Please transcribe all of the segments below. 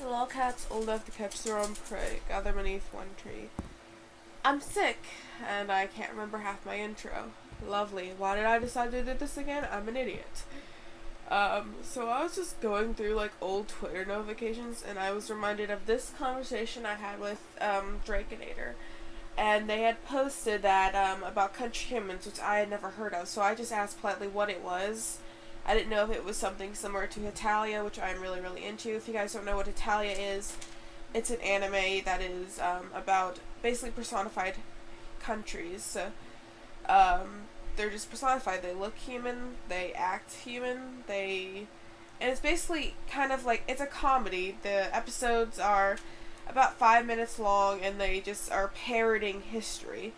Hello cats, old enough to catch their own prey, gather beneath one tree. I'm sick, and I can't remember half my intro. Lovely. Why did I decide to do this again? I'm an idiot. So I was just going through like old Twitter notifications, and I was reminded of this conversation I had with draikinator. And they had posted that about country humans, which I had never heard of, so I just asked politely what it was. I didn't know if it was something similar to Italia, which I'm really, really into. If you guys don't know what Italia is, it's an anime that is about basically personified countries. So, they're just personified. They look human, they act human, and it's basically kind of like, it's a comedy. The episodes are about 5 minutes long, and they just are parroting history.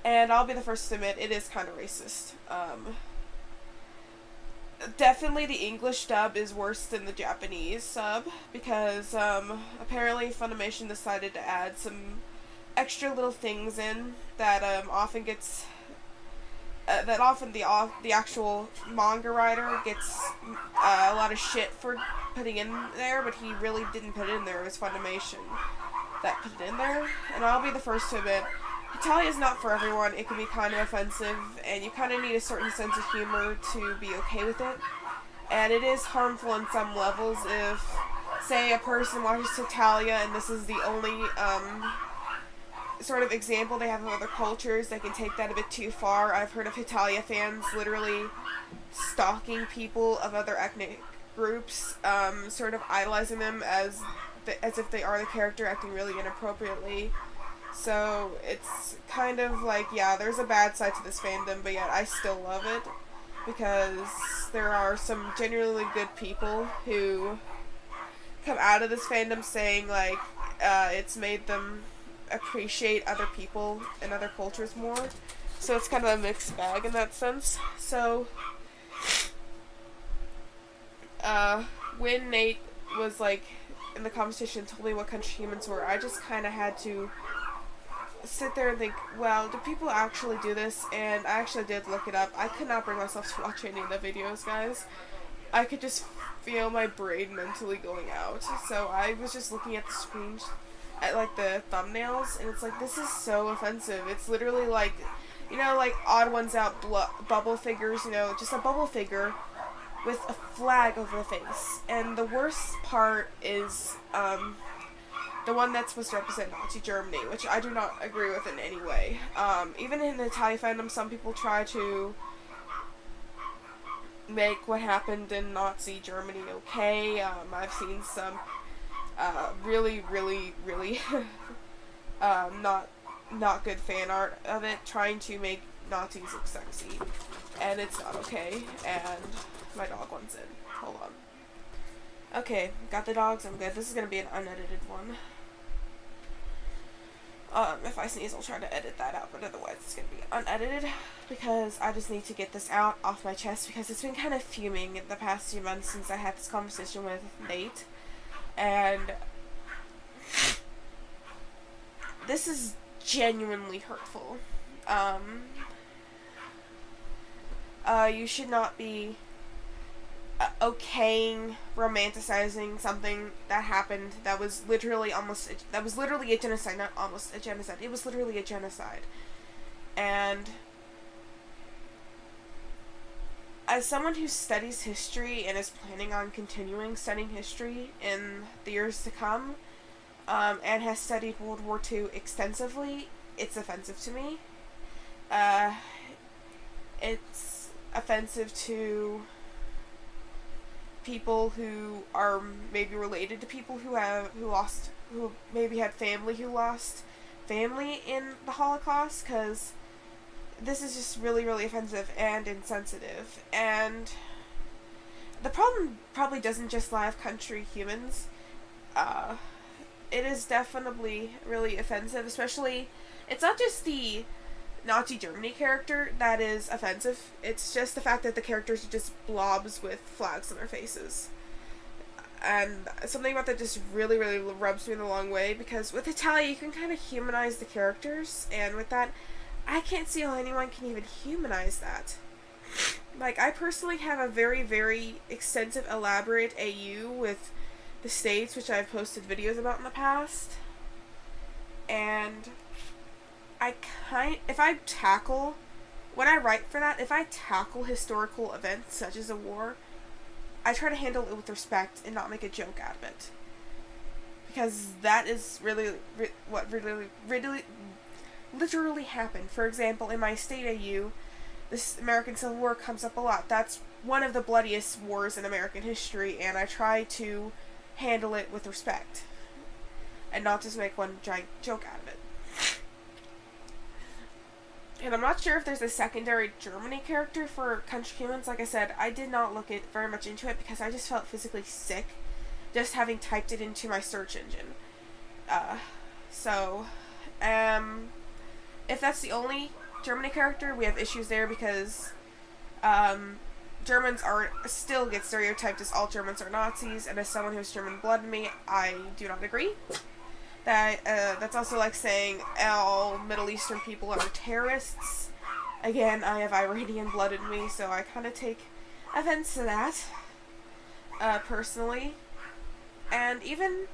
And I'll be the first to admit, it is kind of racist. Definitely the English dub is worse than the Japanese sub, because apparently Funimation decided to add some extra little things in that often gets the actual manga writer gets a lot of shit for putting in there, but he really didn't put it in there. It was Funimation that put it in there, and I'll be the first to admit, Italia is not for everyone. It can be kind of offensive, and you kind of need a certain sense of humor to be okay with it. And it is harmful on some levels if, say, a person watches Italia and this is the only sort of example they have of other cultures. They can take that a bit too far. I've heard of Italia fans literally stalking people of other ethnic groups, sort of idolizing them as if they are the character, acting really inappropriately. So it's kind of like, yeah, there's a bad side to this fandom, but yet I still love it, because there are some genuinely good people who come out of this fandom saying, like, it's made them appreciate other people and other cultures more. So it's kind of a mixed bag in that sense. So, when Nate was, like, in the conversation told me what country humans were, I just kind of had to sit there and think, well, do people actually do this? And I actually did look it up. I could not bring myself to watch any of the videos, guys. I could just feel my brain mentally going out. So I was just looking at the screens, at like the thumbnails, and it's like, this is so offensive. It's literally like, you know, like Odd Ones Out bubble figures, you know, just a bubble figure with a flag over the face. And the worst part is, the one that's supposed to represent Nazi Germany, which I do not agree with in any way. Even in the Italian fandom, some people try to make what happened in Nazi Germany okay. I've seen some really not good fan art of it, trying to make Nazis look sexy, and it's not okay. And my dog wants in. Hold on. Okay, got the dogs, I'm good. This is gonna be an unedited one. If I sneeze, I'll try to edit that out, but otherwise it's gonna be unedited, because I just need to get this out off my chest, because it's been kind of fuming in the past few months since I had this conversation with Nate, and this is genuinely hurtful. You should not be okaying, romanticizing something that happened that was literally a genocide, not almost a genocide. It was literally a genocide. And as someone who studies history and is planning on continuing studying history in the years to come, and has studied World War II extensively, it's offensive to me. It's offensive to people who are maybe related to people who maybe had family who lost family in the Holocaust, because this is just really, really offensive and insensitive. And the problem probably doesn't just lie with country humans. It is definitely really offensive, especially, it's not just the Nazi Germany character that is offensive, it's just the fact that the characters are just blobs with flags on their faces. And something about that just really, really rubs me the wrong way, because with Italia you can kind of humanize the characters, and with that, I can't see how anyone can even humanize that. Like, I personally have a very, very extensive, elaborate AU with the states, which I've posted videos about in the past. And when I write for that, if I tackle historical events such as a war, I try to handle it with respect and not make a joke out of it. Because that is what literally happened. For example, in my state AU, this American Civil War comes up a lot. That's one of the bloodiest wars in American history, and I try to handle it with respect and not just make one giant joke out of it. And I'm not sure if there's a secondary Germany character for Country Humans. Like I said, I did not look very much into it because I just felt physically sick just having typed it into my search engine. If that's the only Germany character, we have issues there because Germans still get stereotyped as all Germans are Nazis, and as someone who has German blood in me, I do not agree. That's also like saying all Middle Eastern people are terrorists. Again, I have Iranian blood in me, so I kind of take offense to that, personally. And even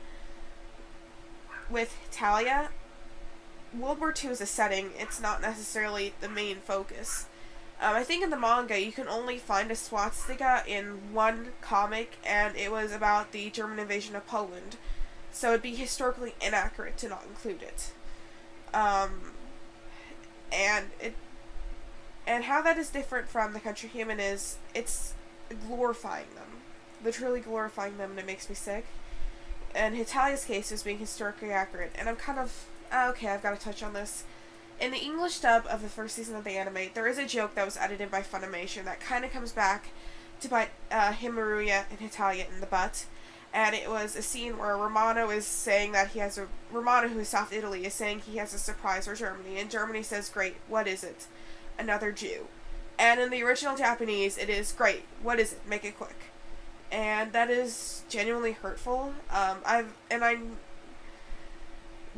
with Italia, World War II is a setting, it's not necessarily the main focus. I think in the manga you can only find a swastika in one comic, and it was about the German invasion of Poland. So it'd be historically inaccurate to not include it. And how that is different from the Country Human is it's glorifying them. Literally glorifying them, and it makes me sick. And Hitalia's case is being historically accurate, and I'm kind of okay, I've got to touch on this. In the English dub of the first season of the anime, there is a joke that was edited by Funimation that kind of comes back to bite Himaruya and Hitalia in the butt. And it was a scene where Romano is saying that Romano, who is South Italy, is saying he has a surprise for Germany. And Germany says, great, what is it? Another Jew. And in the original Japanese, it is, great, what is it? Make it quick. And that is genuinely hurtful. I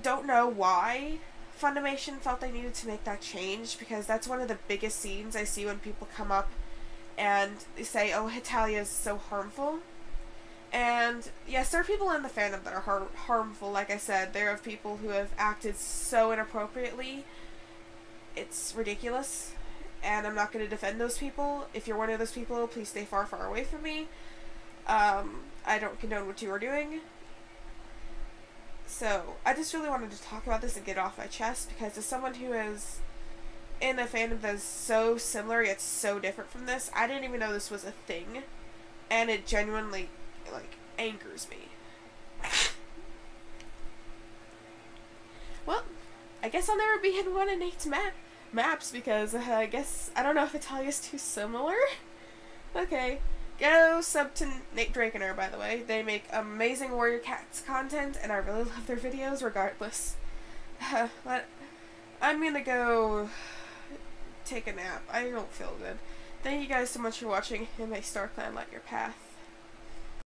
don't know why Funimation felt they needed to make that change, because that's one of the biggest scenes I see when people come up and they say, oh, Hitalia is so harmful. And yes, there are people in the fandom that are harmful. Like I said, there are people who have acted so inappropriately. It's ridiculous, and I'm not going to defend those people. If you're one of those people, please stay far, far away from me. I don't condone what you are doing. So, I just really wanted to talk about this and get it off my chest, because as someone who is in a fandom that is so similar yet so different from this, I didn't even know this was a thing, and it genuinely angers me. Well, I guess I'll never be in one of Nate's maps because I don't know if Italia's too similar. Okay, go sub to Nate Draikinator, by the way. They make amazing Warrior Cats content, and I really love their videos regardless. But I'm gonna go take a nap. I don't feel good. Thank you guys so much for watching, and may StarClan light your path.